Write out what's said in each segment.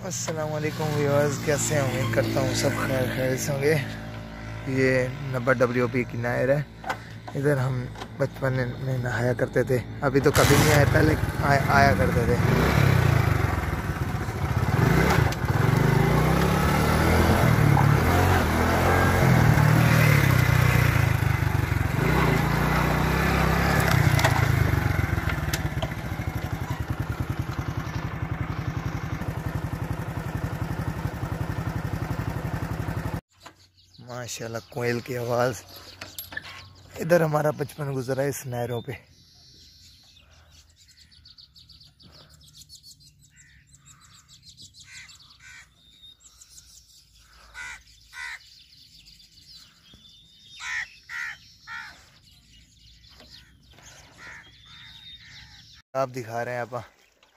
अस्सलाम वालेकुम व्यूअर्स, कैसे हैं? उम्मीद करता हूँ सब खैर से होंगे। ये 90 WP की नहर है। इधर हम बचपन में नहाया करते थे। अभी तो कभी नहीं आए, पहले आया करते थे। माशाल्लाह कोयल की आवाज़। इधर हमारा बचपन गुजरा है इस नहरों पे। आप दिखा रहे हैं, आप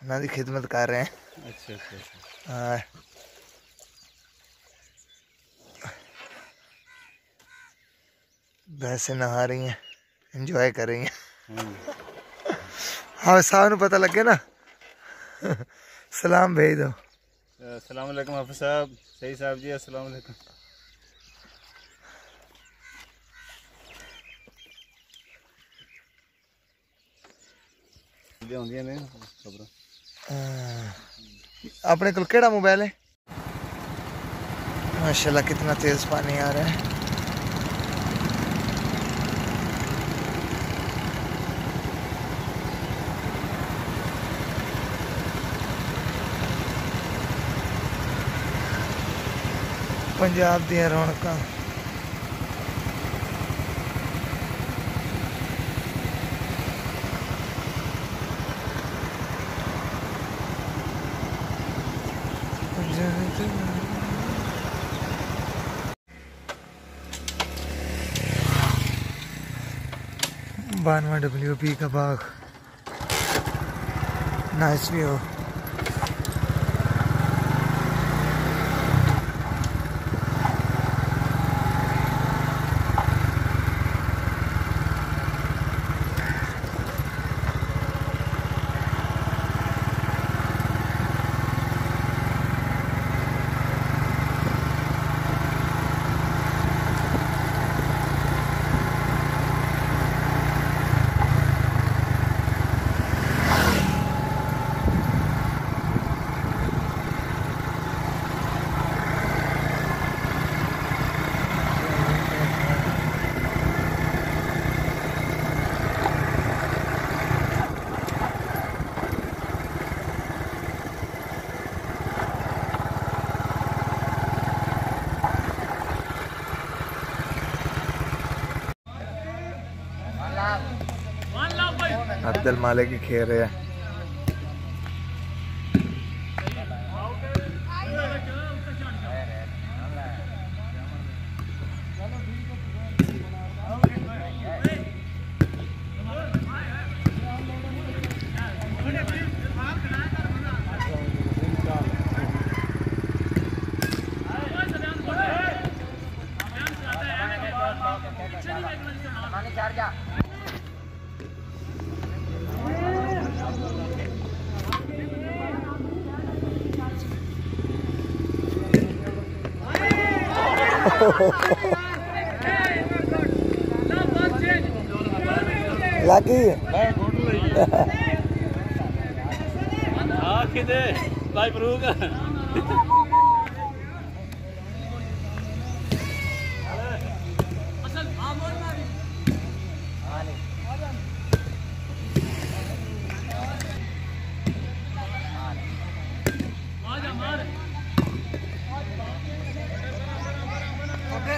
ना की खिदमत कर रहे हैं। अच्छा अच्छा अच्छा। हाँ, भैंसें नहा रही हैं, एंजॉय कर रही हैं। हाँ, साहब पता लग गया ना। सलाम भेज दो। अस्सलाम वालेकुम हाफिज साहब। सही साहब जी, अस्सलाम वालेकुम। अपने को केड़ा मोबाइल है? माशाल्लाह कितना तेज पानी आ रहा है। पंजाब दी रौनकां। बानवा WP का बाग, नाइस व्यू। अब्दुल मालिक ही खेल रहे हैं। लगी भाई फरूक ओके।